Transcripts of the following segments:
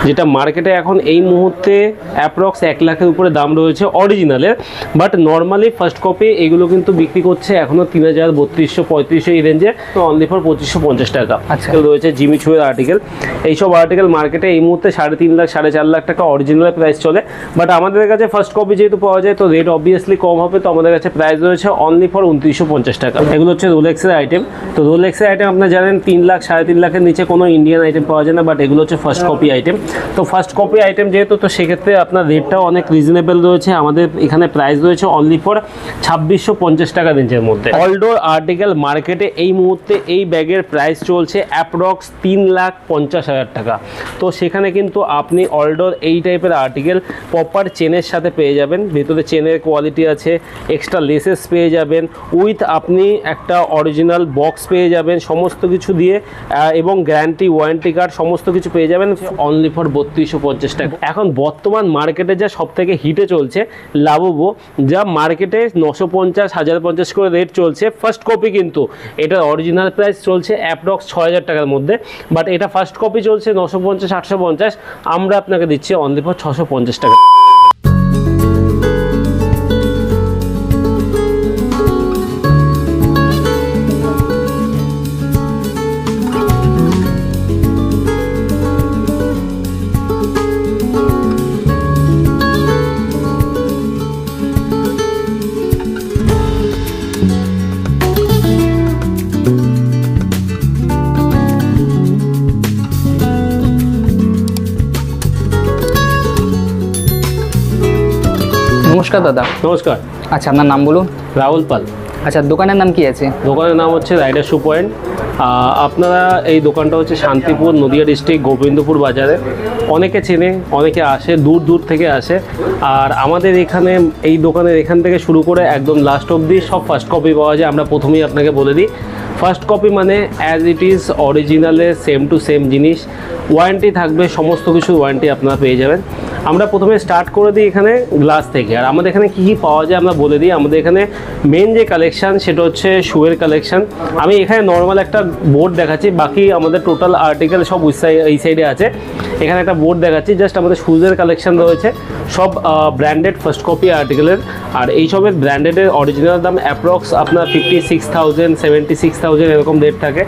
যেটা মার্কেটে এখন এই মুহূর্তে অ্যাপ্রক্স 1 লাখের উপরে দাম রয়েছে অরিজিনালের, বাট নর্মালি ফার্স্ট কপি এগুলো কিন্তু বিক্রি করছে এখনও 3000, 3200, 3500 এই রেঞ্জে, তো অনলি ফর 2550 টাকা রয়েছে। জিমি চুয়ের আর্টিকেল, এইসব আর্টিকেল মার্কেটে এই মুহূর্তে 3.5 লাখ 4.5 লাখ টাকা অরিজিনাল প্রাইস চলে, বাট আমাদের কাছে ফার্স্ট কপি যেহেতু পাওয়া যায় তো রেট অবভিয়াসলি কম হবে, তো আমাদের কাছে প্রাইস রয়েছে অনলি ফর 2950 টাকা। এগুলো হচ্ছে রোলেক্সের আইটেম। তো রোলেক্সের আইটেম আপনারা জানেন 3 লাখ 3.5 লাখের নিচে কোনো ইন্ডিয়ান আইটেম পাওয়া যায় না, বাট এগুলো হচ্ছে ফার্স্ট কপি আইটেম। তো ফার্স্ট কপি আইটেম যেহেতু, তো সেক্ষেত্রে আপনার রেটটাও অনেক রিজনেবল রয়েছে। আমাদের এখানে প্রাইস রয়েছে অনলি ফর 2650 টাকা রেঞ্জের মধ্যে। অলডোর আর্টিকেল মার্কেটে এই মুহূর্তে এই ব্যাগের প্রাইস চলছে অ্যাপ্রক্স 3,50,000 টাকা। তো সেখানে কিন্তু আপনি অলডোর এই টাইপের আর্টিকেল প্রপার চেনের সাথে পেয়ে যাবেন, ভেতরে চেনের কোয়ালিটি আছে, এক্সট্রা লেসেস পেয়ে যাবেন, উইথ আপনি একটা অরিজিনাল বক্স পেয়ে যাবেন সমস্ত কিছু দিয়ে, এবং গ্যারান্টি ওয়ারেন্টি কার্ড সমস্ত কিছু পেয়ে যাবেন অনলি ফর 3250 টাকা। এখন বর্তমান মার্কেটে যা সব থেকে হিটে চলছে লাভবো, যা মার্কেটে 950, 1050 করে রেট চলছে ফার্স্ট কপি, কিন্তু এটার অরিজিনাল প্রাইস চলছে অ্যাপ্রক্স 6000 টাকার মধ্যে, বাট এটা ফার্স্ট কপি চলছে 950, 850, আমরা আপনাকে দিচ্ছি অনলি ফর 650 টাকা। নমস্কার দাদা। নমস্কার। আচ্ছা, আপনার নাম বলুন। রাহুল পাল। আচ্ছা, দোকানের নাম কি আছে? দোকানের নাম হচ্ছে রাইডার শু পয়েন্ট। আপনারা এই দোকানটা হচ্ছে শান্তিপুর, নদিয়া ডিস্ট্রিক্ট, গোবিন্দপুর বাজারে। অনেকে চেনে, অনেকে আসে, দূর দূর থেকে আসে। আর আমাদের এখানে এই দোকানের এখান থেকে শুরু করে একদম লাস্ট অবধি সব ফার্স্ট কপি পাওয়া যায়। আমরা প্রথমেই আপনাকে বলে দিই, ফার্স্ট কপি মানে অ্যাজ ইট ইজ অরিজিনালে সেম টু সেম জিনিস, ওয়ারেন্টি থাকবে, সমস্ত কিছু ওয়ারেন্টি আপনারা পেয়ে যাবেন। আমরা প্রথমে স্টার্ট করে দিই এখানে গ্লাস থেকে। আর আমাদের এখানে কী কী পাওয়া যায় আমরা বলে দিই। আমাদের এখানে মেন যে কালেকশান সেটা হচ্ছে শুয়ের কালেকশান। আমি এখানে নর্মাল একটা বোর্ড দেখাচ্ছি, বাকি আমাদের টোটাল আর্টিকেল সব এই সাইডে আছে। এখানে একটা বোর্ড দেখাচ্ছি, জাস্ট আমাদের শুজের কালেকশান রয়েছে, সব ব্র্যান্ডেড ফার্স্ট কপি আর্টিকেলের। আর এইসবের ব্র্যান্ডেডের অরিজিনাল দাম অ্যাপ্রক্স আপনার 56,000, 76,000 এরকম রেট থাকে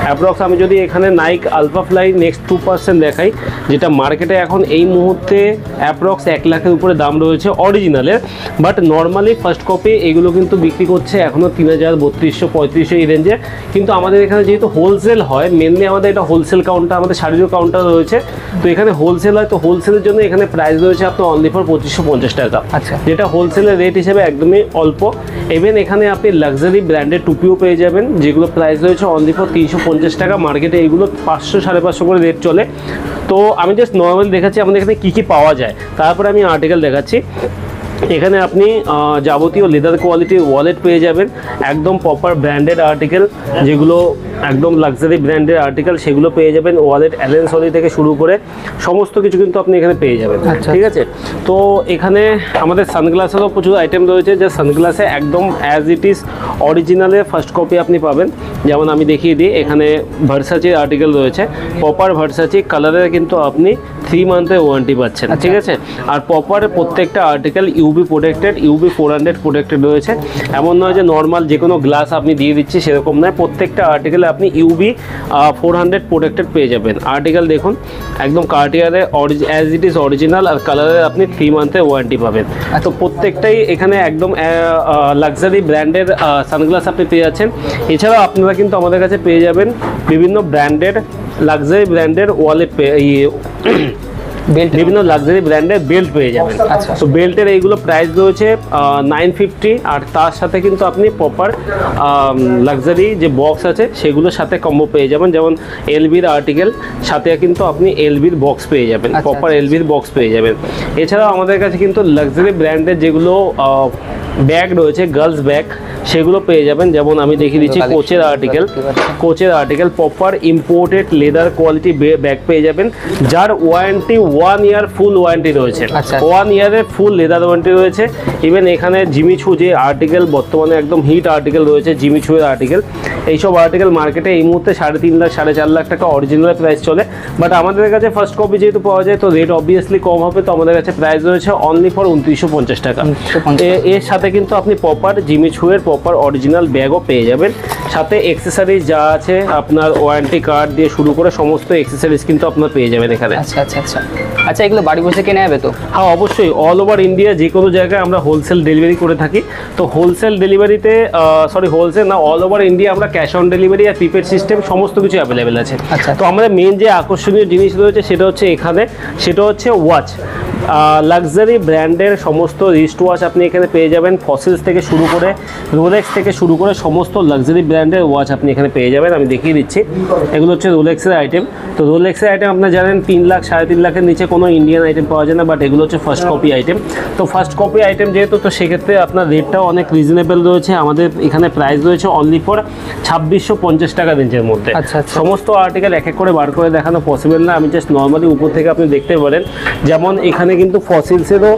অ্যাপ্রক্স। আমি যদি এখানে নাইক আলফাফ্লাই নেক্সট 2% দেখাই, যেটা মার্কেটে এখন এই মুহূর্তে অ্যাপ্রক্স 1 লাখের উপরে দাম রয়েছে অরিজিনালের, বাট নর্মালি ফার্স্ট কপি এগুলো কিন্তু বিক্রি করছে এখনও 3000, 3200, 3500 এই রেঞ্জে। কিন্তু আমাদের এখানে যেহেতু হোলসেল হয়, মেনলি আমাদের এটা হোলসেল কাউন্টার, আমাদের শাড়িরও কাউন্টার রয়েছে, তো এখানে হোলসেল হয়। তো হোলসেলের জন্য এখানে প্রাইস রয়েছে আপনার অনলি ফর 2550 টাকা। আচ্ছা, যেটা হোলসেলের রেট হিসেবে একদমই অল্প। ইভেন এখানে আপনি লাক্সারি ব্র্যান্ডের টুপিও পেয়ে যাবেন, যেগুলো প্রাইস রয়েছে অনলি ফর 350 টাকা। মার্কেটে এইগুলো 500, 550 করে রেট চলে। তো আমি জাস্ট নর্মাল দেখাচ্ছি আমাদের এখানে কী কী পাওয়া যায়, তারপরে আমি আর্টিকেল দেখাচ্ছি। এখানে আপনি যাবতীয় লেদার কোয়ালিটির ওয়ালেট পেয়ে যাবেন, একদম প্রপার ব্র্যান্ডেড আর্টিকেল, যেগুলো একদম লাক্সারি ব্র্যান্ডের আর্টিকেল, সেগুলো পেয়ে যাবেন। ওয়ালেট, অ্যালেন সলি থেকে শুরু করে সমস্ত কিছু কিন্তু আপনি এখানে পেয়ে যাবেন। ঠিক আছে, তো এখানে আমাদের সানগ্লাসেরও প্রচুর আইটেম রয়েছে, যে সানগ্লাসে একদম অ্যাজ ইট ইজ অরিজিনালের ফার্স্ট কপি আপনি পাবেন। যেমন আমি দেখিয়ে দিই, এখানে ভার্সাচির আর্টিকেল রয়েছে, প্রপার ভার্সাচি কালারের, কিন্তু আপনি 3 মান্থের ওয়ারেন্টি পাচ্ছেন। ঠিক আছে, আর প্রপার প্রত্যেকটা article UV protected, UV 400 protected রয়েছে। এমন নয় যে নর্মাল যে কোনো গ্লাস আপনি দিয়ে দিচ্ছি, সেরকম নয়। প্রত্যেকটা আর্টিকেলে আপনি ইউবি 400 প্রোটেক্টেড পেয়ে যাবেন। আর্টিকেল দেখুন, একদম কার্টিয়ারে অ্যাজ ইট ইজ অরিজিনাল, আর কালারের আপনি 3 মান্থের ওয়ারেন্টি পাবেন। তো প্রত্যেকটাই এখানে একদম লাক্সারি ব্র্যান্ডের সানগ্লাস আপনি পেয়ে যাচ্ছেন। এছাড়াও আপনারা কিন্তু আমাদের কাছে পেয়ে যাবেন বিভিন্ন ব্র্যান্ডেড লাক্সারি ব্র্যান্ডের ওয়ালেট বিভিন্ন লাক্সারি ব্র্যান্ডের বেল্ট পেয়ে যাবেন। আচ্ছা, তো বেল্টের এইগুলো প্রাইস রয়েছে 950, আর তার সাথে কিন্তু আপনি প্রপার লাক্সারি যে বক্স আছে সেগুলোর সাথে কম্বো পেয়ে যাবেন। যেমন এলবির আর্টিকেল সাথে কিন্তু আপনি এলবির বক্স পেয়ে যাবেন, প্রপার এলবির বক্স পেয়ে যাবেন। এছাড়াও আমাদের কাছে কিন্তু লাক্সারি ব্র্যান্ডের যেগুলো ব্যাগ রয়েছে, গার্লস ব্যাগ, সেগুলো পেয়ে যাবেন। যেমন আমি দেখিয়ে দিচ্ছি কোচের article proper imported leather quality bag পেয়ে যাবেন, যার ওয়ারেন্টি 1 ইয়ার ফুল ওয়ারেন্টি রয়েছে। 1 ইয়ারের ফুল লেদার ওয়ারেন্টি রয়েছে। ইভেন এখানে জিমি চু যে আর্টিকেল বর্তমানে একদম হিট আর্টিকেল রয়েছে, জিমি চুয়ের আর্টিকেল, এইসব আর্টিকেল মার্কেটে এই মুহূর্তে 3.5 লাখ 4.5 লাখ টাকা অরিজিনাল প্রাইস চলে। বাট আমাদের কাছে ফার্স্ট কপি যেহেতু পাওয়া যায় তো রেট অবভিয়াসলি কম হবে, তো আমাদের কাছে প্রাইস রয়েছে অনলি ফর 2950 টাকা। এর সাথে কিন্তু আপনি প্রপার জিমি চুয়ের প্রপার অরিজিনাল ব্যাগও পেয়ে যাবেন, সাথে এক্সেসরিজ যা আছে আপনার ওয়ারেন্টি কার্ড দিয়ে শুরু করে সমস্ত এক্সেসরিজ কিন্তু আপনার পেয়ে যাবেন এখানে। আচ্ছা আচ্ছা আচ্ছা আচ্ছা, এগুলো বাড়ি বসে কিনে যাবে তো? হ্যাঁ অবশ্যই, অল ওভার ইন্ডিয়া যে কোনো জায়গায় আমরা হোলসেল ডেলিভারি করে থাকি। তো হোলসেল ডেলিভারিতে হোলসেল না, অল ওভার ইন্ডিয়া আমরা ক্যাশ অন ডেলিভারি আর প্রিপেড সিস্টেম সমস্ত কিছু অ্যাভেলেবেল আছে। আচ্ছা, তো আমাদের মেন যে আকর্ষণীয় জিনিস রয়েছে সেটা হচ্ছে এখানে, সেটা হচ্ছে ওয়াচ। লাক্সারি ব্র্যান্ডের সমস্ত রিস্ট ওয়াচ আপনি এখানে পেয়ে যাবেন, ফসিলস থেকে শুরু করে রোলেক্স থেকে শুরু করে সমস্ত লাক্সারি ব্র্যান্ডের ওয়াচ আপনি এখানে পেয়ে যাবেন। আমি দেখিয়ে দিচ্ছি, এগুলো হচ্ছে রোলেক্সের আইটেম। তো রোলেক্সের আইটেম আপনারা জানেন 3 লাখ 3.5 লাখের নিচে কোনো ইন্ডিয়ান আইটেম পাওয়া যায় না, বাট এগুলো হচ্ছে ফার্স্ট কপি আইটেম। তো ফার্স্ট কপি আইটেম যেহেতু, তো সেক্ষেত্রে আপনার রেটটাও অনেক রিজনেবল রয়েছে। আমাদের এখানে প্রাইস রয়েছে অনলি ফর 2650 টাকা রেঞ্জের মধ্যে। আচ্ছা আচ্ছা, সমস্ত আর্টিকেল এক এক করে বার করে দেখানো পসিবল না, আমি জাস্ট নর্মালি উপর থেকে আপনি দেখতে পারেন। যেমন এখানে কিন্তু ফসিলসেরও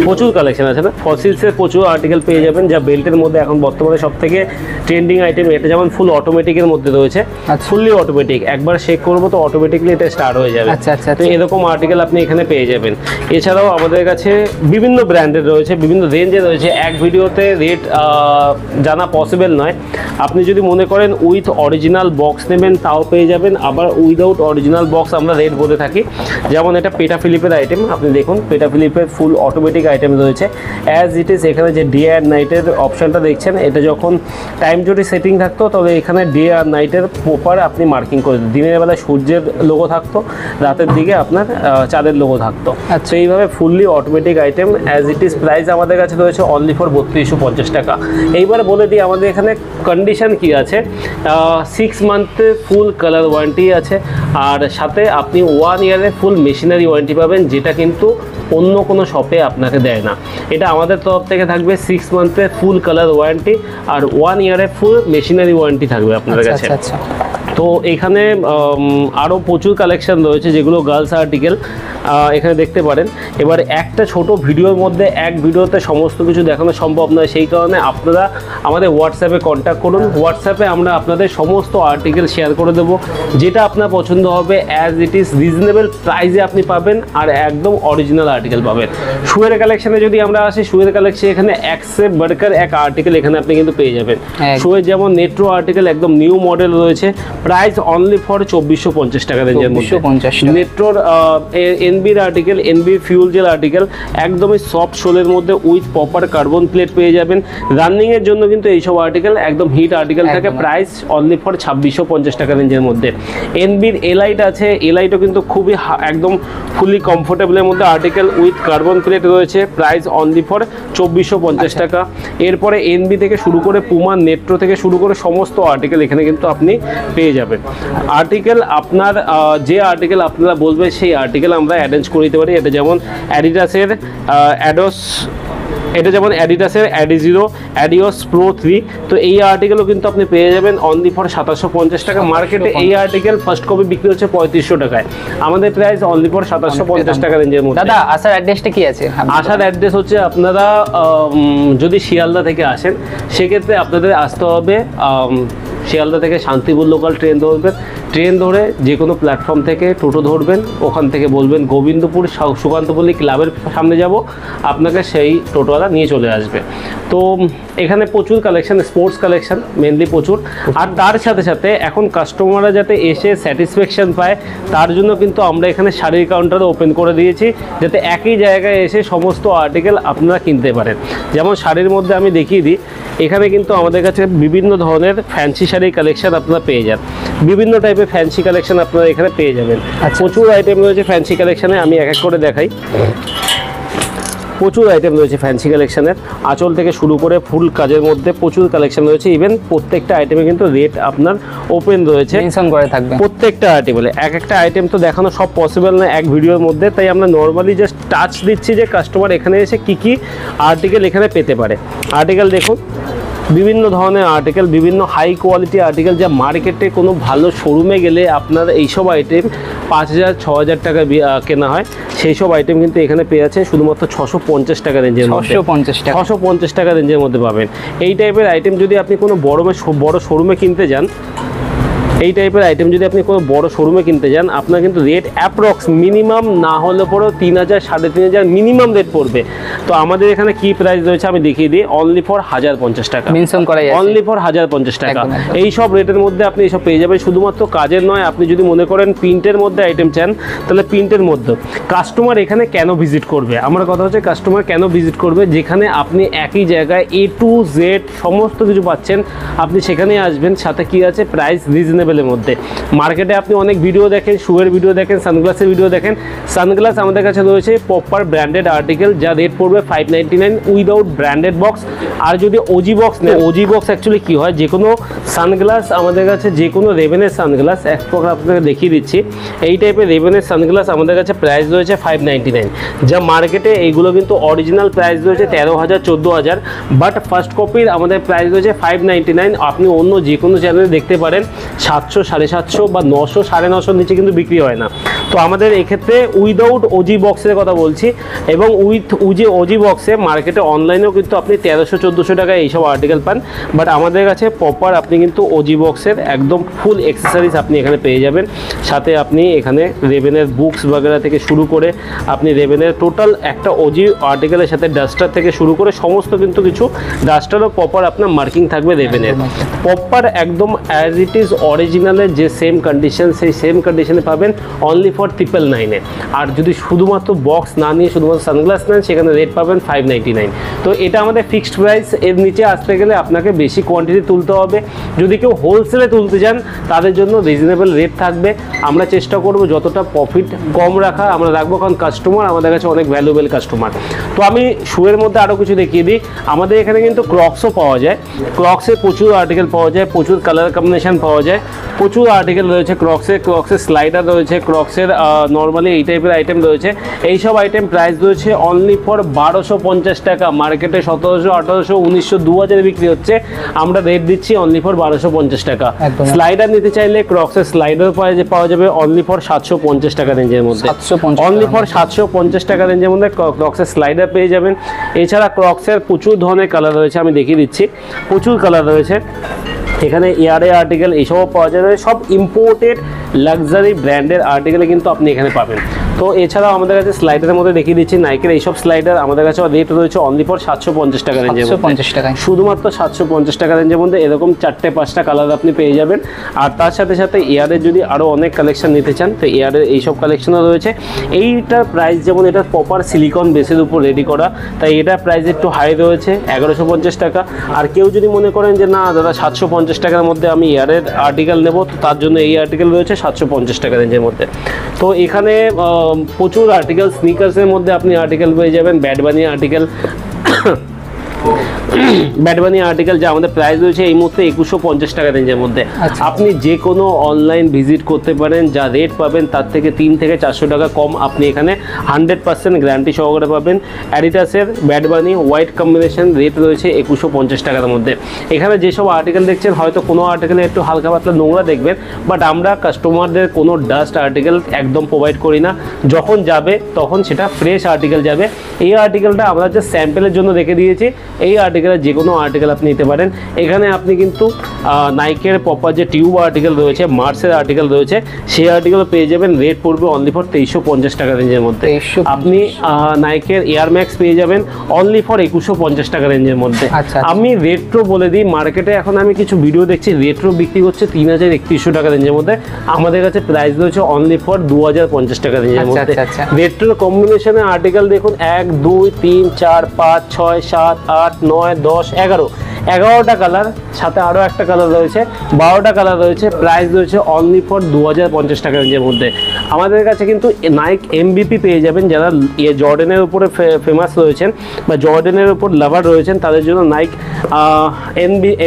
প্রচুর কালেকশন আছে না, ফসিলসের প্রচুর আর্টিকেল পেয়ে যাবেন, যা বেল্টের মধ্যে এখন বর্তমানে সব থেকে ট্রেন্ডিং আইটেম। এটা যেমন ফুল অটোমেটিকের মধ্যে রয়েছে, ফুললি অটোমেটিক, একবার শেক করবো তো অটোমেটিকলি এটা স্টার্ট হয়ে যাবে। আচ্ছা আচ্ছা, তো এরকম আর্টিকেল আপনি এখানে পেয়ে যাবেন। এছাড়াও আমাদের কাছে বিভিন্ন ব্র্যান্ডের রয়েছে, বিভিন্ন রেঞ্জে রয়েছে। এক ভিডিওতে রেট জানা পসিবল নয়। আপনি যদি মনে করেন উইথ অরিজিনাল বক্স নেবেন তাও পেয়ে যাবেন, আবার উইদাউট অরিজিনাল বক্স আমরা রেট বলে থাকি। যেমন এটা পেটা ফিলিপের আইটেম, আপনি দেখুন পেটা ফিলিপের ফুল অটোমেটিক আইটেম রয়েছে অ্যাজ ইট ইজ। এখানে যে ডে আর নাইটের অপশনটা দেখছেন, এটা যখন টাইম যদি সেটিং থাকতো তবে এখানে ডে আর নাইটের প্রপার আপনি মার্কিং করে দিন। দিনের বেলা সূর্যের লোগো থাকতো, রাতের দিকে আপনার চাঁদের লোগো থাকতো। তো এইভাবে fully automatic item as it is. Price আমাদের কাছে রয়েছে অনলি ফর 3250 টাকা। এইবার বলে দিই আমাদের এখানে কন্ডিশন কি আছে। 6 মান্থের ফুল কালার ওয়ারেন্টি আছে, আর সাথে আপনি 1 ইয়ারের ফুল মেশিনারি ওয়ারেন্টি পাবেন, যেটা কিন্তু অন্য কোনো শপে আপনাকে দেয় না। এটা আমাদের তরফ থেকে থাকবে 6 মান্থের ফুল কালার ওয়ারেন্টি আর 1 ইয়ারের ফুল মেশিনারি ওয়ারেন্টি থাকবে আপনাদের কাছে। তো এখানে আরও প্রচুর কালেকশন রয়েছে যেগুলো গার্লস আর্টিকেল এখানে দেখতে পারেন। এবার একটা ছোট ভিডিওর মধ্যে এক ভিডিওতে সমস্ত কিছু দেখানো সম্ভব নয়, সেই কারণে আপনারা আমাদের হোয়াটসঅ্যাপে কন্ট্যাক্ট করুন। হোয়াটসঅ্যাপে আমরা আপনাদের সমস্ত আর্টিকেল শেয়ার করে দেবো, যেটা আপনার পছন্দ হবে অ্যাজ ইট ইজ রিজনেবল প্রাইসে আপনি পাবেন, আর একদম অরিজিনাল আর্টিকেল পাবেন। শুয়ের কালেকশনে যদি আমরা আসি, শুয়ের কালেকশন এখানে এক সে বাড়কার এক আর্টিকেল এখানে আপনি কিন্তু পেয়ে যাবেন। শুয়ের যেমন নেট্রো আর্টিকেল একদম নিউ মডেল রয়েছে, প্রাইস অনলি ফর 2450 টাকা রেঞ্জের মধ্যে। নেট্রোর এনবির article, NB fuel gel article একদমই সফট সোলের মধ্যে উইথ প্রপার কার্বন প্লেট পেয়ে যাবেন। রানিংয়ের জন্য কিন্তু এইসব আর্টিকেল একদম হিট আর্টিকেল থাকে, প্রাইস অনলি ফর 2650 টাকা রেঞ্জের মধ্যে। এনবির এলাইট আছে, এলাইটও কিন্তু খুবই একদম ফুলি কমফোর্টেবলের মধ্যে আর্টিকেল উইথ কার্বন প্লেট রয়েছে, প্রাইস অনলি ফর 2450 টাকা। এরপরে এনবি থেকে শুরু করে পুমা, নেট্রো থেকে শুরু করে সমস্ত আর্টিকেল এখানে কিন্তু আপনি পেয়ে যাবেন। আর্টিকেল আপনার যে আর্টিকেল আপনারা বলবেন সেই আর্টিকেল আমরা অ্যারেঞ্জ করে দিতে পারি। এটা যেমন অ্যাডিডাসের অ্যাডিজিরো অ্যাডিওস প্রো 3, তো এই আর্টিকেলও কিন্তু আপনি পেয়ে যাবেন অনলি ফর 2750 টাকা। মার্কেটে এই আর্টিকেল ফার্স্ট কপি বিক্রি হচ্ছে 3500 টাকায়, আমাদের প্রাইস অনলি ফর 2750 টাকা রেঞ্জের মধ্যে। দাদা আসার অ্যাড্রেসটা কি আছে? আসার অ্যাড্রেস হচ্ছে আপনারা যদি শিয়ালদা থেকে আসেন সেক্ষেত্রে আপনাদের আসতে হবে শিয়ালদা থেকে শান্তিপুর লোকাল ট্রেন ধরে যে কোনো প্ল্যাটফর্ম থেকে টোটো ধরবেন, ওখান থেকে বলবেন গোবিন্দপুর সুকান্তপল্লী ক্লাবের সামনে যাব, আপনাকে সেই টোটোওয়ালা নিয়ে চলে আসবে। তো এখানে প্রচুর কালেকশন, স্পোর্টস কালেকশন মেনলি প্রচুর। আর তার সাথে সাথে এখন কাস্টমাররা যাতে এসে স্যাটিসফ্যাকশন পায় তার জন্য কিন্তু আমরা এখানে শাড়ির কাউন্টারও ওপেন করে দিয়েছি, যাতে একই জায়গায় এসে সমস্ত আর্টিকেল আপনারা কিনতে পারেন। যেমন শাড়ির মধ্যে আমি দেখিয়ে দিই, এখানে কিন্তু আমাদের কাছে বিভিন্ন ধরনের ফ্যান্সি শাড়ির কালেকশন আপনারা পেয়ে যান, বিভিন্ন টাইপের ফ্যান্সি কালেকশন আপনারা এখানে পেয়ে যাবেন। প্রচুর আইটেম রয়েছে ফ্যান্সি কালেকশনে, আমি এক এক করে দেখাই। প্রচুর আইটেম রয়েছে ফ্যান্সি কালেকশনের, আঁচল থেকে শুরু করে ফুল কাজের মধ্যে প্রচুর কালেকশন রয়েছে। ইভেন প্রত্যেকটা আইটেমে কিন্তু রেট আপনার ওপেন রয়েছে, মেনশন করে থাকবে প্রত্যেকটা আইটেমে। এক একটা আইটেম তো দেখানো সব পসিবল না এক ভিডিওর মধ্যে, তাই আমরা নর্মালি জাস্ট টাচ দিচ্ছি যে কাস্টমার এখানে এসে কি কি আর্টিকেল এখানে পেতে পারে। আর্টিকেল দেখুন, বিভিন্ন ধরনের আর্টিকেল, বিভিন্ন হাই কোয়ালিটি আর্টিকেল, যা মার্কেটে কোনো ভালো শোরুমে গেলে আপনার এইসব আইটেম 5,000-6,000 টাকা কেনা হয়, সেই সব আইটেম কিন্তু এখানে পেয়ে যাচ্ছে শুধুমাত্র 650 টাকা রেঞ্জের মধ্যে। 650 টাকা রেঞ্জের মধ্যে পাবেন। এই টাইপের আইটেম যদি আপনি কোনো বড় শোরুমে কিনতে যান, এই টাইপের আইটেম যদি আপনি কোনো বড় শোরুমে কিনতে যান, আপনার কিন্তু রেট অ্যাপ্রক্স মিনিমাম না হলে পরেও 3,000-3,500 মিনিমাম রেট পড়বে। তো আমাদের এখানে কি প্রাইস রয়েছে আমি দেখিয়ে দিই, অনলি ফর 1,050 টাকা মেনশন করা আছে, অনলি ফর 1,050 টাকা। এই সব রেটের মধ্যে আপনি এইসব পেয়ে যাবেন। শুধুমাত্র কাজের নয়, আপনি যদি মনে করেন প্রিন্টের মধ্যে আইটেম চান, তাহলে প্রিন্টের মধ্যে কাস্টমার এখানে কেন ভিজিট করবে, আমার কথা হচ্ছে কাস্টমার কেন ভিজিট করবে, যেখানে আপনি একই জায়গায় A to Z সমস্ত কিছু পাচ্ছেন, আপনি সেখানেই আসবেন। সাথে কি আছে, প্রাইস রিজনেবল মধ্যে। মার্কেটে আপনি অনেক ভিডিও দেখেন, শুয়ের ভিডিও দেখেন, সানগ্লাসের ভিডিও দেখেন। সানগ্লাস আমাদের কাছে রয়েছে প্রপার ব্র্যান্ডেড আর্টিকেল, যা রেট পড়বে 599 উইদাউট ব্র্যান্ডেড বক্স। আর যদি ওজি বক্স নেই, ওজি বক্স অ্যাকচুয়ালি কি হয়, যে কোনো সানগ্লাস আমাদের কাছে, যে কোনো রেভেনের সানগ্লাস এক প্রকার আপনাকে দেখিয়ে দিচ্ছি, এই টাইপের রেভেনের সানগ্লাস আমাদের কাছে প্রাইস রয়েছে 599, যা মার্কেটে এইগুলো কিন্তু অরিজিনাল প্রাইস রয়েছে 13,000 14,000, বাট ফার্স্ট কপির আমাদের প্রাইস রয়েছে 599। আপনি অন্য যে কোনো চ্যানেলে দেখতে পারেন 700, 750 বা 900, 950 নিচে কিন্তু বিক্রি হয় না। তো আমাদের এক্ষেত্রে উইদাউট ওজি বক্সের কথা বলছি, এবং উইথ ওজি বক্সে মার্কেটে অনলাইনেও কিন্তু আপনি 1300-1400 টাকায় এইসব আর্টিকেল পান, বাট আমাদের কাছে প্রপার আপনি কিন্তু ওজি বক্সের একদম ফুল অ্যাক্সেসরিজ আপনি এখানে পেয়ে যাবেন। সাথে আপনি এখানে রেভেনের বুকস বাগেরা থেকে শুরু করে আপনি রেভেনের টোটাল একটা ওজি আর্টিকেলের সাথে ডাস্টার থেকে শুরু করে সমস্ত কিন্তু কিছু, ডাস্টারও প্রপার আপনার মার্কিং থাকবে রেভেনের, প্রপার একদম অ্যাজ ইট ইজ অরিজিনালের যে সেম কন্ডিশন, সেই সেম কন্ডিশনে পাবেন অনলি ফর 999। আর যদি শুধুমাত্র বক্স না নিয়ে শুধুমাত্র সানগ্লাস নেন, সেখানে রেট পাবেন 599। তো এটা আমাদের ফিক্সড প্রাইস। এর নিচে আসতে গেলে আপনাকে বেশি কোয়ান্টিটি তুলতে হবে। যদি কেউ হোলসেলে তুলতে চান, তাদের জন্য রিজনেবল রেট থাকবে। আমরা চেষ্টা করব যতটা প্রফিট কম রাখা আমরা রাখবো, কারণ কাস্টমার আমাদের কাছে অনেক ভ্যালুয়েবল কাস্টমার। তো আমি শুয়ের মধ্যে আরও কিছু দেখিয়ে দিই। আমাদের এখানে কিন্তু ক্রক্সও পাওয়া যায়, ক্রক্সে প্রচুর আর্টিকেল পাওয়া যায়, প্রচুর কালার কম্বিনেশন পাওয়া যায়, প্রচুর আর্টিকেল রয়েছে ক্রক্সের স্লাইডার রয়েছে, ক্রক্সের নর্মালি এই টাইপের আইটেম রয়েছে। এইসব আইটেম প্রাইস রয়েছে অনলি ফর 1,250 টাকা। মার্কেটে 1,700, 1,800, 1,900, 2,000 বিক্রি হচ্ছে, আমরা রেট দিচ্ছি অনলি ফর 1,250 টাকা। স্লাইডার নিতে চাইলে ক্রক্সের স্লাইডার পাওয়া যাবে অনলি ফর 750 টাকা রেঞ্জের মধ্যে, অনলি ফর 750 টাকা রেঞ্জের মধ্যে ক্রক্সের স্লাইডার পেয়ে যাবেন। এছাড়া ক্রক্সের প্রচুর ধরনের কালার রয়েছে, আমি দেখিয়ে দিচ্ছি, প্রচুর কালার রয়েছে এখানে। এয়ারে আর্টিকেল এইসবও পাওয়া যাবে, সব ইম্পোর্টেড লাক্সারি ব্র্যান্ডের আর্টিকেলে কিন্তু আপনি এখানে পাবেন। তো এছাড়াও আমাদের কাছে স্লাইডারের মধ্যে দেখিয়ে দিচ্ছি, নাইকের এইসব স্লাইডার আমাদের কাছে রেট রয়েছে অনলি ফর 750 টাকা রেঞ্জের মধ্যে, শুধুমাত্র 750 টাকা রেঞ্জের মধ্যে। এরকম 4-5টা কালার আপনি পেয়ে যাবেন। আর তার সাথে সাথে এয়ারের যদি আরও অনেক কালেকশন নিতে চান, তো এয়ারের এইসব কালেকশনও রয়েছে। এইটার প্রাইস যেমন এটা প্রপার সিলিকন বেসের উপর রেডি করা, তাই এটার প্রাইস একটু হাই রয়েছে 1,150 টাকা। আর কেউ যদি মনে করেন যে না দাদা 750 টাকার মধ্যে আমি এয়ারের আর্টিকেল নেব, তো তার জন্য এই আর্টিকেল রয়েছে 750 টাকা রেঞ্জের মধ্যে। তো এখানে প্রচুর আর্টিকেল, স্নিকার্সের মধ্যে আপনি আর্টিকেল পেয়ে যাবেন, ব্যাড বানি আর্টিকেল, ব্যাডবানি আর্টিকেল, যা আমাদের প্রাইস রয়েছে এই মুহূর্তে 2,250 টাকা রেঞ্জের মধ্যে। আপনি যে কোনো অনলাইন ভিজিট করতে পারেন, যা রেট পাবেন তার থেকে 300 থেকে 400 টাকা কম আপনি এখানে 100% গ্যারান্টি সহকারে পাবেন। অ্যাডিডাসের ব্যাডবানি হোয়াইট কম্বিনেশন রেট রয়েছে 2,250 টাকার মধ্যে। এখানে যেসব আর্টিকেল দেখছেন, হয়তো কোনো আর্টিকেলে একটু হালকা পাতলা নোংরা দেখবেন, বাট আমরা কাস্টমারদের কোনো ডাস্ট আর্টিকেল একদম প্রোভাইড করি না। যখন যাবে তখন সেটা ফ্রেশ আর্টিকেল যাবে। এই আর্টিকেলটা আমরা যে স্যাম্পেলের জন্য রেখে দিয়েছি, এই আর্টিকেলের যে কোনো আর্টিকেল আপনি নিতে পারেন। এখানে আপনি কিন্তু নাইকের প্রপার যে টিউব আর্টিকেল রয়েছে, মার্সের আর্টিকেল রয়েছে, সেই আর্টিকেল পেয়ে যাবেন, রেট পড়বে অনলি ফর 2,350 টাকা রেঞ্জের মধ্যে। আপনি নাইকের এয়ার ম্যাক্স পেয়ে যাবেন অনলি ফর 2,250 টাকা রেঞ্জের মধ্যে। আমি রেট্রো বলে দিই, মার্কেটে এখন আমি কিছু ভিডিও দেখছি রেট্রো বিক্রি করছে 3,300 টাকা রেঞ্জের মধ্যে, আমাদের কাছে প্রাইস রয়েছে অনলি ফর 2,050 টাকা রেঞ্জের মধ্যে। রেট্রোর কম্বিনেশনের আর্টিকেল দেখুন, 1, 2, 3, 4, 5, 6, 7, 8, 8, 9, 10, 11টা কালার, সাথে আরও একটা কালার রয়েছে, 12টা কালার রয়েছে। প্রাইস রয়েছে অনলি ফর 2050 টাকা রেঞ্জের মধ্যে। আমাদের কাছে কিন্তু নাইক MVP পেয়ে যাবেন, যারা জর্ডানের উপরে ফেমাস রয়েছেন বা জর্ডানের উপর লাভার রয়েছেন, তাদের জন্য নাইক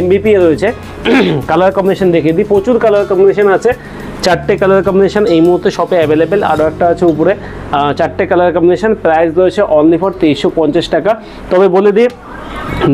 MVP রয়েছে। কালার কম্বিনেশন দেখিয়ে দিই, প্রচুর কালার কম্বিনেশন আছে। 4টে কালার কম্বিনেশন এই মুহূর্তে শপে অ্যাভেলেবেল, আরও একটা আছে উপরে। 4টে কালার কম্বিনেশন, প্রাইস রয়েছে অনলি ফর 2350 টাকা। তবে বলে দিই,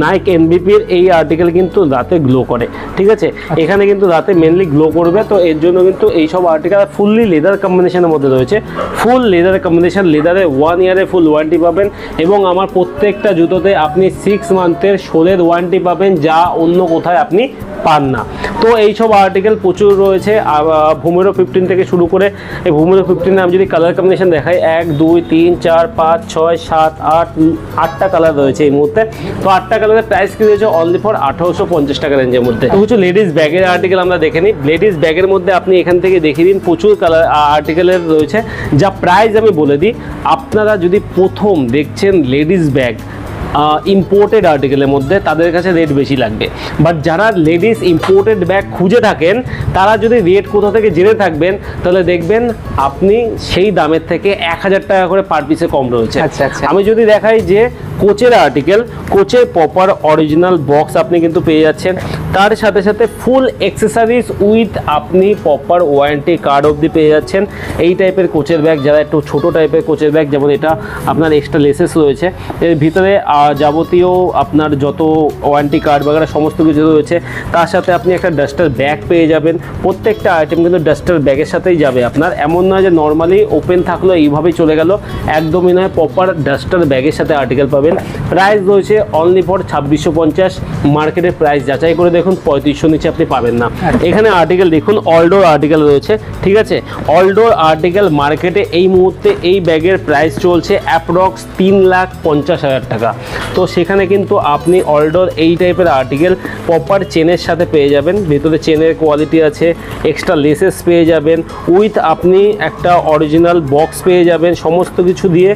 নাইক MVP-র এই আর্টিকেল কিন্তু রাতে গ্লো করে, ঠিক আছে? এখানে কিন্তু রাতে মেনলি গ্লো করবে, তো এর জন্য কিন্তু এইসব আর্টিকেল ফুললি লেদার কম্বিনেশনের মধ্যে রয়েছে। ফুল লেদার কম্বিনেশন, লেদারে 1 ইয়ারের ফুল ওয়ারেন্টি পাবেন, এবং আমার প্রত্যেকটা জুতোতে আপনি 6 মান্থের সোলের ওয়ারেন্টি পাবেন, যা অন্য কোথায় আপনি পান না। তো এইসব আর্টিকেল প্রচুর রয়েছে। ভুমেরো 15 থেকে শুরু করে, এই ভুমেরো 15-এ আমি যদি কালার কম্বিনেশন দেখাই, 1, 2, 3, 4, 5, 6, 7, 8টা কালার রয়েছে এই মুহূর্তে। তো 8টা কালারের প্রাইস কি রয়েছে অনলি ফর 1850 টাকা রেঞ্জের মধ্যে। তো কিছু লেডিস ব্যাগের আর্টিকেল আমরা দেখে নিই। লেডিস ব্যাগের মধ্যে আপনি এখান থেকে দেখিয়ে দিন, প্রচুর কালার আর্টিকেলের রয়েছে, যা প্রাইস আমি বলে দিই। আপনারা যদি প্রথম দেখছেন লেডিস ব্যাগ ইম্পোর্টেড আর্টিকেলের মধ্যে, তাদের কাছে রেট বেশি লাগবে। বাট যারা লেডিস ইম্পোর্টেড ব্যাগ খুঁজে থাকেন, তারা যদি রেট কোথা থেকে জেনে থাকবেন, তাহলে দেখবেন আপনি সেই দামের থেকে 1000 টাকা করে পার পিসে কম রয়েছে। আচ্ছা আচ্ছা। আমি যদি দেখাই যে কোচের আর্টিকেল, কোচের প্রপার অরিজিনাল বক্স আপনি কিন্তু পেয়ে যাচ্ছেন, তার সাথে সাথে ফুল অ্যাক্সেসরিজ উইথ আপনি প্রপার ওয়ারেন্টি কার্ড অবধি পেয়ে যাচ্ছেন। এই টাইপের কোচের ব্যাগ, যারা একটু ছোটো টাইপের কোচের ব্যাগ, যেমন এটা আপনার এক্সট্রা লেসেস রয়েছে, এর ভিতরে যাবতীয় আপনার যত ওয়ারেন্টি কার্ড বাগেরা সমস্ত কিছু রয়েছে। তার সাথে আপনি একটা ডাস্টার ব্যাগ পেয়ে যাবেন। প্রত্যেকটা আইটেম কিন্তু ডাস্টার ব্যাগের সাথেই যাবে আপনার, এমন নয় যে নর্মালি ওপেন থাকলো এইভাবেই চলে গেল, একদমই নয়। প্রপার ডাস্টার ব্যাগের সাথে আর্টিকেল পাবেন। প্রাইস রয়েছে অনলি ফর 2650। মার্কেটের প্রাইস যাচাই করে দেখুন, 3500 নিচে আপনি পাবেন না। এখানে আর্টিকেল দেখুন, অলডোর আর্টিকেল রয়েছে, ঠিক আছে? অলডোর আর্টিকেল মার্কেটে এই মুহূর্তে এই ব্যাগের প্রাইস চলছে অ্যাপ্রক্স 3,50,000 টাকা। তো সেখানে কিন্তু আপনি অলডোর এই টাইপের আর্টিকেল প্রপার চেনের সাথে পেয়ে যাবেন। ভেতরে চেনের কোয়ালিটি আছে, এক্সট্রা লেসেস পেয়ে যাবেন, উইথ আপনি একটা অরিজিনাল বক্স পেয়ে যাবেন সমস্ত কিছু দিয়ে,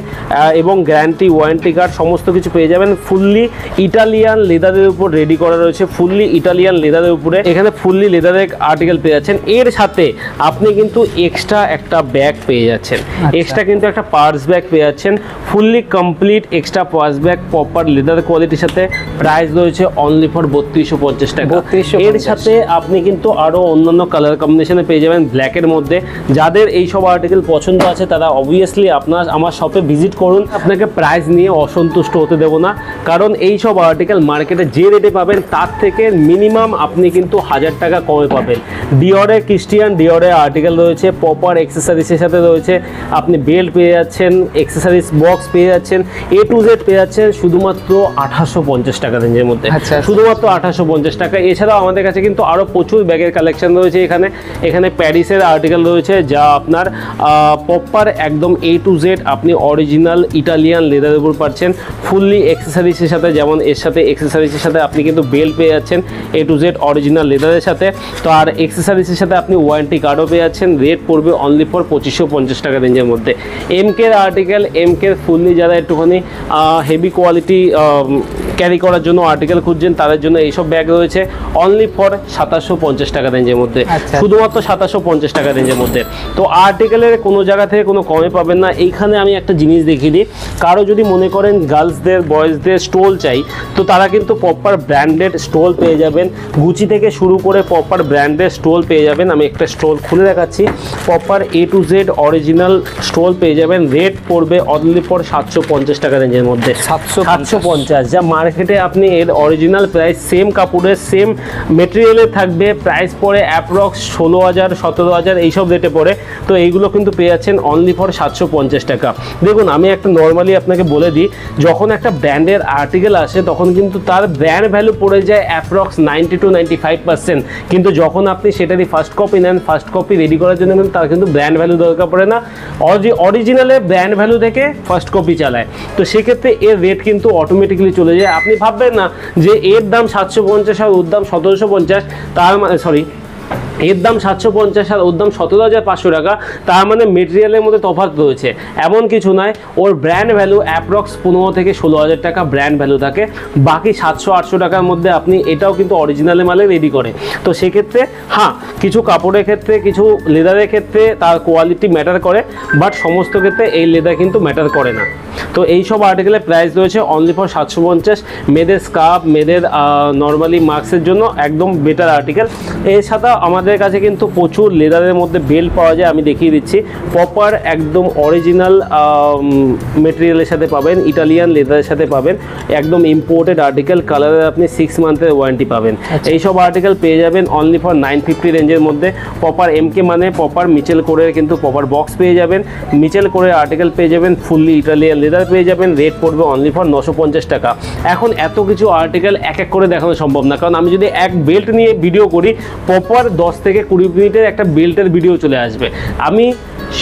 এবং গ্যারান্টি ওয়ারেন্টি কার্ড সমস্ত কিছু পেয়ে যাবেন। ফুললি ইটালিয়ান লেদারের উপর রেডি করা রয়েছে, ফুললি ইটালিয়ান লেদারের উপরে এখানে ফুললি লেদারের আর্টিকেল পেয়ে যাচ্ছেন। এর সাথে আপনি কিন্তু এক্সট্রা একটা ব্যাগ পেয়ে যাচ্ছেন, এক্সট্রা কিন্তু একটা পার্স ব্যাগ পেয়ে যাচ্ছেন, fully complete extra purse bag proper leather কোয়ালিটির সাথে। প্রাইস রয়েছে অনলি ফর 3250 টাকা। এর সাথে আপনি কিন্তু আরও অন্যান্য কালার কম্বিনেশনে পেয়ে যাবেন ব্ল্যাকের মধ্যে। যাদের এই সব আর্টিকেল পছন্দ আছে, তারা অবভিয়াসলি আমার শপে ভিজিট করুন। আপনাকে প্রাইস নিয়ে অসন্তুষ্ট হতে দেবো না, কারণ এই সব আর্টিকেল মার্কেটে যে রেটে পাবেন তার থেকে মিনিমাম আপনি কিন্তু 1000 টাকা কমে পাবেন। ডিওরের ক্রিস্টিয়ান ডিওরের আর্টিকেল রয়েছে, প্রপার অ্যাক্সেসরিজের সাথে রয়েছে। আপনি বেল্ট পেয়ে যাচ্ছেন, অ্যাক্সেসরিজ বক্স পেয়ে যাচ্ছেন, A to Z পেয়ে যাচ্ছেন শুধুমাত্র 1850 টাকা রেঞ্জের মধ্যে, শুধুমাত্র 1850 টাকা। এছাড়াও আমাদের কাছে কিন্তু আরও প্রচুর ব্যাগের কালেকশন রয়েছে। এখানে প্যারিসের আর্টিকেল রয়েছে, যা আপনার প্রপার একদম A to Z আপনি অরিজিনাল ইটালিয়ান লেদারের উপর পাচ্ছেন, ফুললি অ্যাক্সেসরিজের সাথে। যেমন এর সাথে অ্যাক্সেসরিজের সাথে আপনি কিন্তু বেল্ট পেয়ে যাচ্ছেন A to Z অরিজিনাল লেদারের সাথে। তো আর অ্যাক্সেসরিজের সাথে আপনি ওয়ারেন্টি কার্ডও পেয়ে যাচ্ছেন। রেট পড়বে অনলি ফর 2550 টাকা রেঞ্জের মধ্যে। MK-র আর্টিকেল, MK-র ফুললি যারা একটুখানি হেভি কোয়ালিটি ক্যারি করার জন্য আর্টিকেল খুঁজছেন, তাদের জন্য এইসব ব্যাগ রয়েছে অনলি ফর 2750 টাকা রেঞ্জের মধ্যে, শুধুমাত্র 2750 টাকা রেঞ্জের মধ্যে। তো আর্টিকেলের কোনো জায়গা থেকে কোনো কমে পাবেন না। এইখানে আমি একটা জিনিস দেখিয়ে দিই, কারো যদি মনে করেন গার্লসদের বয়েজদের স্টোল চাই, তো তারা কিন্তু প্রপার ব্র্যান্ডেড স্টোল পেয়ে যাবেন। গুচি থেকে শুরু করে প্রপার ব্র্যান্ডেড স্টোল পেয়ে যাবেন। আমি একটা স্টোল খুলে দেখাচ্ছি, proper A to Z original stole পেয়ে যাবেন। রেট পড়বে অনলি ফর 750 টাকা রেঞ্জের মধ্যে, 750, যা মার্কেটে আপনি এর অরিজিনাল প্রাইস সেম কাপড়ের সেম মেটেরিয়ালের থাকবে, প্রাইস পড়ে অ্যাপ্রক্স 16,000 17,000 এইসব রেটে পড়ে। তো এইগুলো কিন্তু পেয়ে যাচ্ছেন অনলি ফর 750 টাকা। দেখুন, আমি একটা নর্মালি আপনাকে বলে দিই, যখন একটা ব্র্যান্ডের আর্টিকেল আসে তখন কিন্তু তার ব্র্যান্ড ভ্যালু পড়ে যায় অ্যাপ্রক্স 90 to 95%, কিন্তু যখন আপনি সেটারই ফার্স্ট কপি নেন, ফার্স্ট কপি রেডি করার জন্য কিন্তু তার কিন্তু ব্র্যান্ড ভ্যালু দরকার পড়ে না, অরিজিনালে ব্র্যান্ড ভ্যালু থেকে ফার্স্ট কপি চালায়। তো সেক্ষেত্রে এর রেট কিন্তু অটোমেটিক্যালি চলে যায়। আপনি ভাববেন না যে এর দাম 750 আর ওর দাম 1750, তার মানে এর দাম 750 আর ওর দাম 17,500 টাকা। তার মানে মেটেরিয়ালের মধ্যে তফাৎ রয়েছে, এমন কিছু নয়। ওর ব্র্যান্ড ভ্যালু অ্যাপ্রক্স 15 থেকে 16,000 টাকা ব্র্যান্ড ভ্যালু থাকে, বাকি 700-800 টাকার মধ্যে আপনি এটাও কিন্তু অরিজিনালের মালে রেডি করে। তো সেক্ষেত্রে হ্যাঁ, কিছু কাপড়ের ক্ষেত্রে, কিছু লেদারের ক্ষেত্রে তার কোয়ালিটি ম্যাটার করে, বাট সমস্ত ক্ষেত্রে এই লেদার কিন্তু ম্যাটার করে না। তো এই সব আর্টিকেলের প্রাইস রয়েছে অনলি ফর 750। মেয়েদের স্কার্ফ, মেয়েদের নর্মালি মাস্কের জন্য একদম বেটার আর্টিকেল। এর সাথে আমাদের কাছে কিন্তু প্রচুর লেদারের মধ্যে বেল্ট পাওয়া যায়, আমি দেখিয়ে দিচ্ছি। প্রপার একদম অরিজিনাল মেটেরিয়ালের সাথে পাবেন, ইটালিয়ান লেদারের সাথে পাবেন, একদম ইম্পোর্টেড আর্টিকেল। কালারের আপনি 6 মান্থের ওয়ারেন্টি পাবেন। এই সব আর্টিকেল পেয়ে যাবেন অনলি ফর 950 রেঞ্জের মধ্যে। প্রপার এমকে মানে প্রপার মিচেল কোরের কিন্তু প্রপার বক্স পেয়ে যাবেন, মিচেল কোরের আর্টিকেল পেয়ে যাবেন, ফুললি ইটালিয়ান লেদার পেয়ে যাবেন। রেট পড়বে অনলি ফর 950 টাকা। এখন এত কিছু আর্টিকেল এক এক করে দেখানো সম্ভব না, কারণ আমি যদি এক বেল্ট নিয়ে ভিডিও করি প্রপার 10 থেকে 20 মিনিটের একটা বেল্টের ভিডিও চলে আসবে। আমি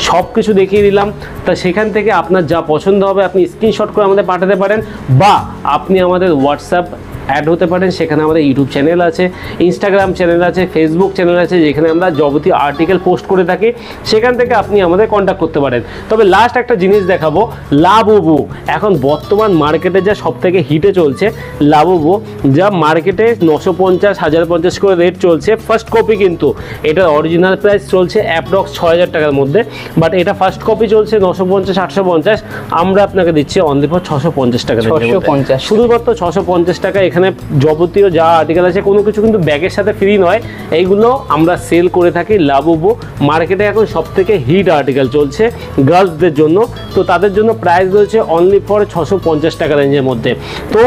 সব কিছু দেখিয়ে দিলাম, তা সেখান থেকে আপনার যা পছন্দ হবে আপনি স্ক্রিনশট করে আমাদের পাঠাতে পারেন, বা আপনি আমাদের হোয়াটসঅ্যাপ অ্যাড হতে পারেন। সেখানে আমাদের ইউটিউব চ্যানেল আছে, ইনস্টাগ্রাম চ্যানেল আছে, ফেসবুক চ্যানেল আছে, যেখানে আমরা যাবতীয় আর্টিকেল পোস্ট করে থাকি। সেখান থেকে আপনি আমাদের কন্ট্যাক্ট করতে পারেন। তবে লাস্ট একটা জিনিস দেখাবো, লাবুবু। এখন বর্তমান মার্কেটে যা সব থেকে হিটে চলছে লাবুবু, যা মার্কেটে 950, 1050 করে রেট চলছে। ফার্স্ট কপি কিন্তু এটার অরিজিনাল প্রাইস চলছে অ্যাপ্রক্স 6,000 টাকার মধ্যে, বাট এটা ফার্স্ট কপি চলছে 950, 850। আমরা আপনাকে দিচ্ছি অনলি ফর 650 টাকা। 650 শুধুমাত্র 650 টাকা। এখানে যাবতীয় যা আর্টিকেল আছে কোনো কিছু কিন্তু ব্যাগের সাথে ফ্রি নয়, এইগুলো আমরা সেল করে থাকি লাবুবু। মার্কেটে এখন সব থেকে হিট আর্টিকেল চলছে গার্লসদের জন্য, তো তাদের জন্য প্রাইস রয়েছে অনলি ফর 650 টাকা রেঞ্জের মধ্যে। তো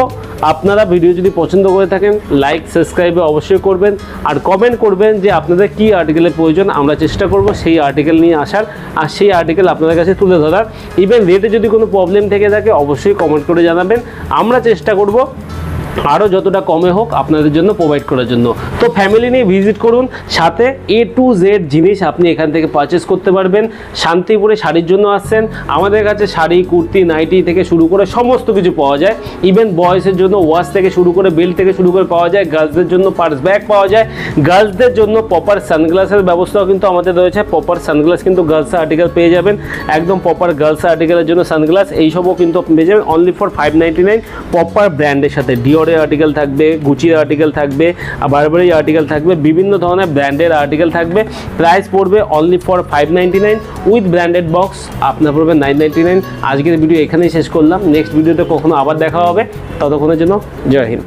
আপনারা ভিডিও যদি পছন্দ করে থাকেন লাইক সাবস্ক্রাইবে অবশ্যই করবেন, আর কমেন্ট করবেন যে আপনাদের কী আর্টিকেলের প্রয়োজন। আমরা চেষ্টা করব সেই আর্টিকেল নিয়ে আসার, আর সেই আর্টিকেল আপনাদের কাছে তুলে ধরার। ইভেন রেটে যদি কোনো প্রবলেম থেকে থাকে অবশ্যই কমেন্ট করে জানাবেন, আমরা চেষ্টা করব আরও যতটা কমে হোক আপনাদের জন্য প্রোভাইড করার জন্য। তো ফ্যামিলি নিয়ে ভিজিট করুন, সাথে A to Z জিনিস আপনি এখান থেকে পারচেস করতে পারবেন। শান্তিপুরে শাড়ির জন্য আসছেন, আমাদের কাছে শাড়ি, কুর্তি, নাইটি থেকে শুরু করে সমস্ত কিছু পাওয়া যায়। ইভেন বয়েসের জন্য ওয়াচ থেকে শুরু করে বেল্ট থেকে শুরু করে পাওয়া যায়। গার্লসদের জন্য পার্স ব্যাগ পাওয়া যায়। গার্লসদের জন্য প্রপার সানগ্লাসের ব্যবস্থাও কিন্তু আমাদের রয়েছে। প্রপার সানগ্লাস কিন্তু গার্লস আর্টিকেল পেয়ে যাবেন, একদম প্রপার গার্লস আর্টিকেলের জন্য সানগ্লাস এইসবও কিন্তু আপনি পেয়ে যাবেন অনলি ফর 599। প্রপার ব্র্যান্ডের সাথে ডিওরের আর্টিকেল থাকবে, গুচির আর্টিকেল থাকবে, বারবারি আর্টিকেল থাকবে, বিভিন্ন ধরনের ব্র্যান্ডের আর্টিকেল থাকবে। প্রাইস পড়বে only for 599 with branded box আপনার পড়বে 999। আজকের ভিডিও এখানেই শেষ করলাম, নেক্সট ভিডিওতে কখনো আবার দেখা হবে, ততক্ষণের জন্য জয় হিন্দ।